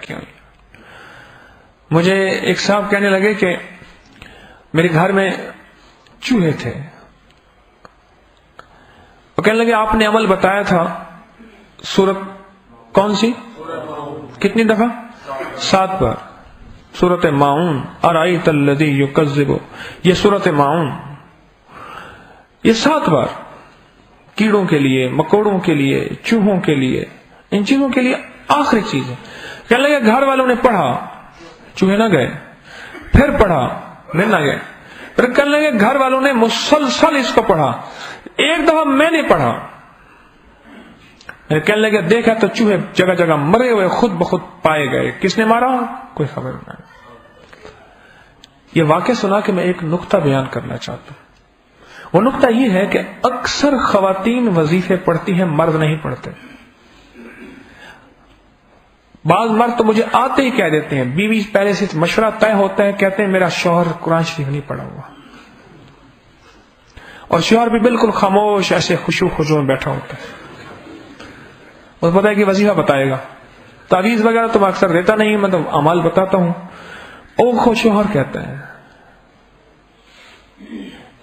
کیا؟ مجھے ایک صاحب کہنے لگے کہ میرے گھر میں چوہے تھے. وہ کہنے لگے آپ نے عمل بتایا تھا سورت کون سی کتنی دفعہ 7 بار سورت ماعون ارأیت الذی یکذب یہ سورت ماعون یہ 7 بار کیڑوں کے لیے مکوڑوں کے لیے چوہوں کے لیے ان چیزوں کے لیے آخری چیز ہے. کہنے لگے گھر والوں نے پڑھا چوہے نہ گئے پھر پڑھا پھر نہ گئے پھر کہنے لگے گھر والوں نے مسلسل اس کو پڑھا ایک دفعہ میں نے پڑھا کہنے لگے دیکھا تو چوہے جگہ جگہ مرے ہوئے خود بخود پائے گئے. کس نے مارا کوئی خبر نہیں. یہ واقعہ سنا کہ میں ایک نقطہ بیان کرنا چاہتا ہوں. وہ نقطہ یہ ہے کہ اکثر خواتین وظیفے پڑھتی ہیں مرد نہیں پڑھتے. بعض مرد تو مجھے آتے ہی کہہ دیتے ہیں بیوی پہلے سے مشورہ طے ہوتا ہے کہتے ہیں میرا شوہر قرآن شریف نہیں پڑھا ہوا اور شوہر بھی بالکل خاموش ایسے خشوع خضوع میں بیٹھا ہوتا ہے. اور پتہ ہے کہ وظیفہ بتائے گا تعویذ وغیرہ تو میں اکثر دیتا نہیں میں تو اعمال بتاتا ہوں. او خو شوہر کہتا ہے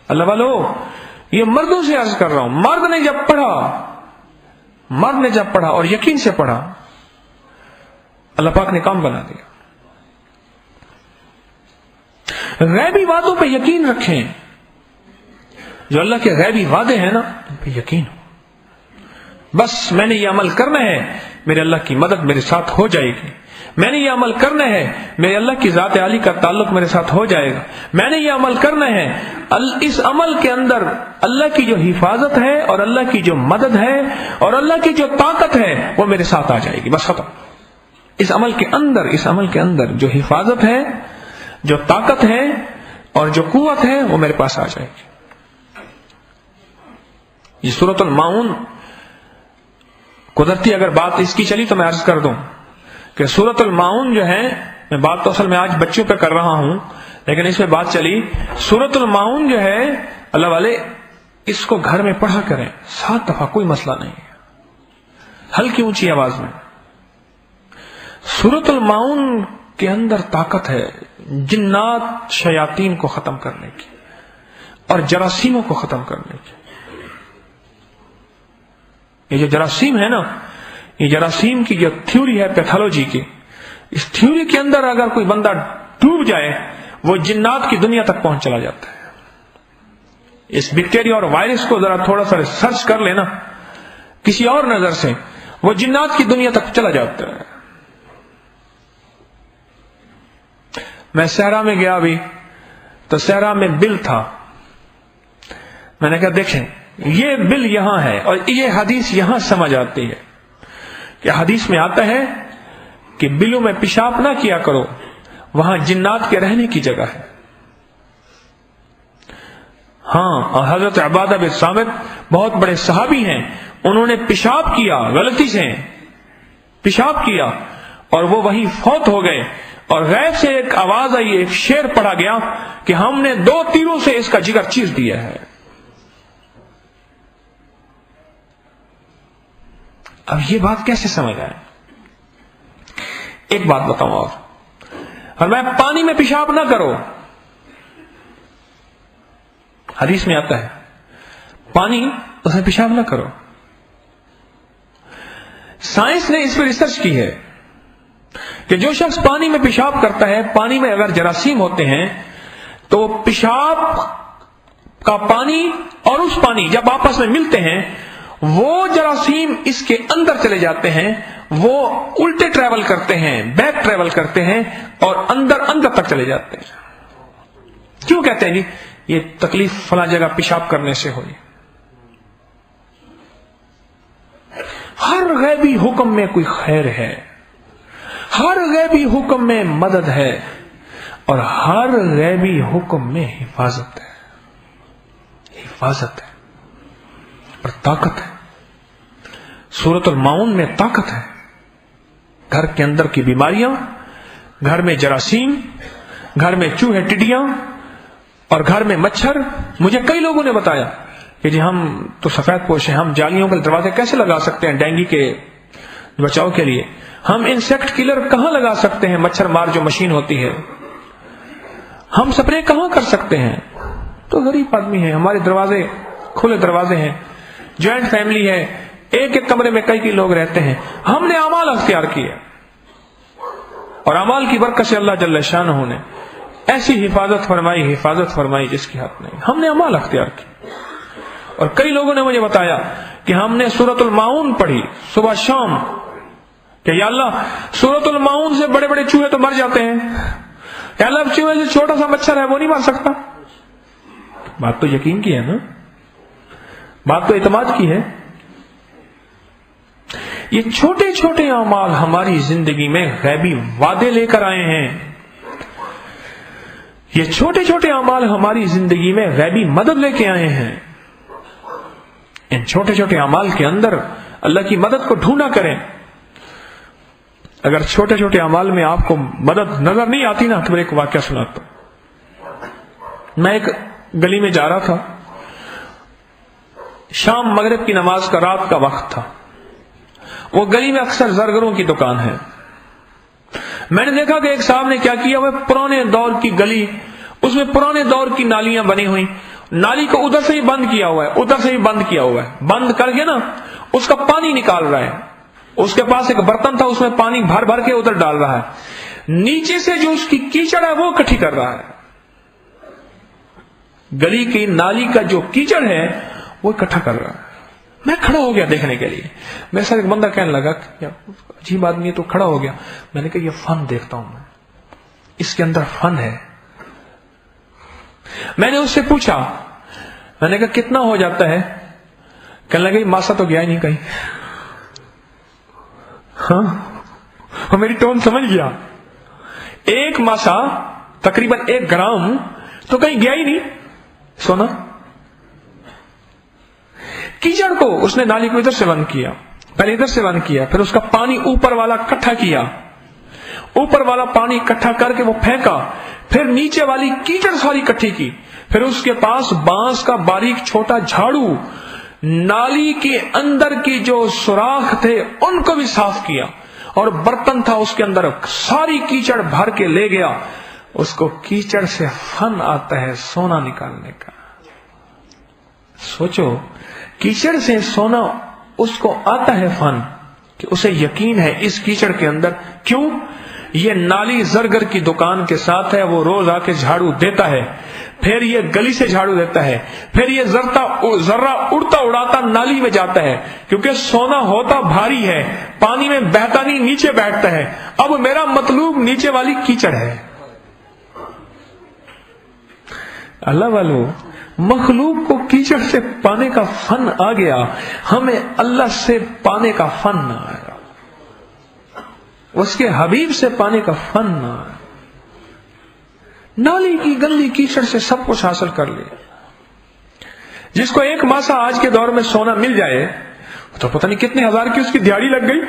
اللہ والو یہ مردوں سے عرض کر رہا ہوں مرد نے جب پڑھا اور یقین سے پڑھا اللہ پاک نے کام بنا دیا. غیبی وعدوں پہ یقین رکھیں. جو اللہ کے غیبی وعدے ہیں نا ان پہ یقین ہو. بس میں نے یہ عمل کرنا ہے میرے اللہ کی مدد میرے ساتھ ہو جائے گی. میں نے یہ عمل کرنا ہے میرے اللہ کی ذات عالی کا تعلق میرے ساتھ ہو جائے گا. میں نے یہ عمل کرنا ہے اس عمل کے اندر اللہ کی جو حفاظت ہے اور اللہ کی جو مدد ہے اور اللہ کی جو طاقت ہے وہ میرے ساتھ آ جائے گی. بس ختم. اس عمل کے اندر جو حفاظت ہے جو طاقت ہے اور جو قوت ہے وہ میرے پاس آ جائے گی. یہ سورۃ الماعون قدرتی اگر بات اس کی چلی تو میں عرض کر دوں کہ سورۃ الماعون جو ہے میں بات تو اصل میں آج بچوں پہ کر رہا ہوں لیکن اس میں بات چلی سورۃ الماعون جو ہے اللہ والے اس کو گھر میں پڑھا کریں 7 دفعہ کوئی مسئلہ نہیں ہے. ہلکی اونچی آواز میں. سورۃ الماعون کے اندر طاقت ہے جنات شیاطین کو ختم کرنے کی اور جراثیموں کو ختم کرنے کی. یہ جو جراثیم ہے نا یہ جراثیم کی جو تھیوری ہے پیتھولوجی کی اس تھیوری کے اندر اگر کوئی بندہ ڈوب جائے وہ جنات کی دنیا تک پہنچ چلا جاتا ہے. اس بیکٹیریا اور وائرس کو ذرا تھوڑا سا ریسرچ کر لینا کسی اور نظر سے وہ جنات کی دنیا تک چلا جاتا ہے. میں صحرا میں گیا ابھی تو صحرا میں بل تھا. میں نے کہا دیکھیں یہ بل یہاں ہے اور یہ حدیث یہاں سمجھ آتی ہے کہ حدیث میں آتا ہے کہ بلوں میں پیشاب نہ کیا کرو وہاں جنات کے رہنے کی جگہ ہے. ہاں اور حضرت عبادہ بن صامت بہت بڑے صحابی ہیں انہوں نے پیشاب کیا غلطی سے پیشاب کیا اور وہ وہیں فوت ہو گئے اور غیب سے ایک آواز آئی ایک شعر پڑھا گیا کہ ہم نے 2 تیروں سے اس کا جگر چیر دیا ہے. اب یہ بات کیسے سمجھ آئے؟ ایک بات بتاؤں اور میں پانی میں پیشاب نہ کرو. حدیث میں آتا ہے پانی اس میں پیشاب نہ کرو. سائنس نے اس پہ ریسرچ کی ہے کہ جو شخص پانی میں پیشاب کرتا ہے پانی میں اگر جراثیم ہوتے ہیں تو پیشاب کا پانی اور اس پانی جب آپس میں ملتے ہیں وہ جراثیم اس کے اندر چلے جاتے ہیں وہ الٹے ٹریول کرتے ہیں بیک ٹریول کرتے ہیں اور اندر تک چلے جاتے ہیں. کیوں کہتے ہیں جی یہ تکلیف فلاں جگہ پیشاب کرنے سے ہوئی. ہر غیبی حکم میں کوئی خیر ہے ہر غیبی حکم میں مدد ہے اور ہر غیبی حکم میں حفاظت ہے اور طاقت ہے. سورۃ الماعون میں طاقت ہے. گھر کے اندر کی بیماریاں گھر میں جراثیم گھر میں چوہے ٹڈیاں اور گھر میں مچھر. مجھے کئی لوگوں نے بتایا کہ جی ہم تو سفید پوش ہیں ہم جالیوں کے دروازے کیسے لگا سکتے ہیں ڈینگی کے بچاؤ کے لیے. ہم انسیکٹ کلر کہاں لگا سکتے ہیں؟ مچھر مار جو مشین ہوتی ہے، ہم سپرے کہاں کر سکتے ہیں؟ تو غریب آدمی ہے، ہمارے دروازے کھلے دروازے ہیں، جوائنٹ فیملی ہے، ایک ایک کمرے میں کئی لوگ رہتے ہیں، ہم نے اعمال اختیار کیے اور اعمال کی برکت سے اللہ جل شانہ نے ایسی حفاظت فرمائی جس کی حد نہیں. ہم نے اعمال اختیار کیے. اور کئی لوگوں نے مجھے بتایا کہ ہم نے سورۃ الماعون پڑھی صبح شام کہ یا اللہ سورۃ الماعون سے بڑے بڑے چوہے تو مر جاتے ہیں، یا اللہ چوہے سے چھوٹا سا مچھر ہے وہ نہیں مر سکتا. بات تو یقین کی ہے نا، بات تو اعتماد کی ہے. یہ چھوٹے چھوٹے اعمال ہماری زندگی میں غیبی وعدے لے کر آئے ہیں. یہ چھوٹے چھوٹے اعمال ہماری زندگی میں غیبی مدد لے کے آئے ہیں. ان چھوٹے چھوٹے اعمال کے اندر اللہ کی مدد کو ڈھونڈا کریں. اگر چھوٹے چھوٹے اعمال میں آپ کو مدد نظر نہیں آتی نا تو میں ایک واقعہ سناتا ہوں. میں ایک گلی میں جا رہا تھا، شام مغرب کی نماز کا رات کا وقت تھا. وہ گلی میں اکثر زرگروں کی دکان ہے. میں نے دیکھا کہ ایک صاحب نے کیا کیا، وہ پرانے دور کی گلی، اس میں پرانے دور کی نالیاں بنی ہوئی، نالی کو ادھر سے ہی بند کیا ہوا ہے، ادھر سے ہی بند کیا ہوا ہے، بند کر کے نا اس کا پانی نکال رہا ہے. اس کے پاس ایک برتن تھا، اس میں پانی بھر بھر کے ادھر ڈال رہا ہے. نیچے سے جو اس کی کیچڑ ہے وہ اکٹھی کر رہا ہے. گلی کی نالی کا جو کیچڑ ہے وہ اکٹھا کر رہا ہے. میں کھڑا ہو گیا دیکھنے کے لیے. میرے ساتھ ایک بندہ کہنے لگا کہ عجیب آدمی ہے، تو کھڑا ہو گیا. میں نے کہا یہ فن دیکھتا ہوں میں، اس کے اندر فن ہے. میں نے اس سے پوچھا، میں نے کہا کتنا ہو جاتا ہے؟ کہنے لگا ماسا تو گیا ہی نہیں کہیں. ہاں میری ٹون سمجھ گیا. ایک ماسا تقریباً 1 گرام تو کہیں گیا ہی نہیں سونا. کیچڑ کو اس نے نالی کو ادھر سے بند کیا، پہلے ادھر سے بند کیا، پھر اس کا پانی اوپر والا اکٹھا کیا، اوپر والا پانی اکٹھا کر کے وہ پھینکا، پھر نیچے والی کیچڑ ساری اکٹھی کی، پھر اس کے پاس بانس کا باریک چھوٹا جھاڑو، نالی کے اندر کی جو سوراخ تھے ان کو بھی صاف کیا، اور برتن تھا اس کے اندر ساری کیچڑ بھر کے لے گیا. اس کو کیچڑ سے فن آتا ہے سونا نکالنے کا. سوچو، کیچڑ سے سونا اس کو آتا ہے فن، کہ اسے یقین ہے اس کیچڑ کے اندر. کیوں؟ یہ نالی زرگر کی دکان کے ساتھ ہے، وہ روز آ کے جھاڑو دیتا ہے، پھر یہ گلی سے جھاڑو دیتا ہے، پھر یہ ذرہ اڑتا اڑاتا نالی میں جاتا ہے، کیونکہ سونا ہوتا بھاری ہے، پانی میں بہتا نہیں، نیچے بیٹھتا ہے. اب میرا مطلوب نیچے والی کیچڑ ہے. اللہ والو، مخلوق کو کیچڑ سے پانے کا فن آ گیا، ہمیں اللہ سے پانے کا فن نہ آیا، اس کے حبیب سے پانے کا فن نہ آیا. نالی کی گندی کیچڑ سے سب کچھ حاصل کر لیا. جس کو 1 ماسا آج کے دور میں سونا مل جائے تو پتہ نہیں کتنے ہزار کی اس کی دیہڑی لگ گئی.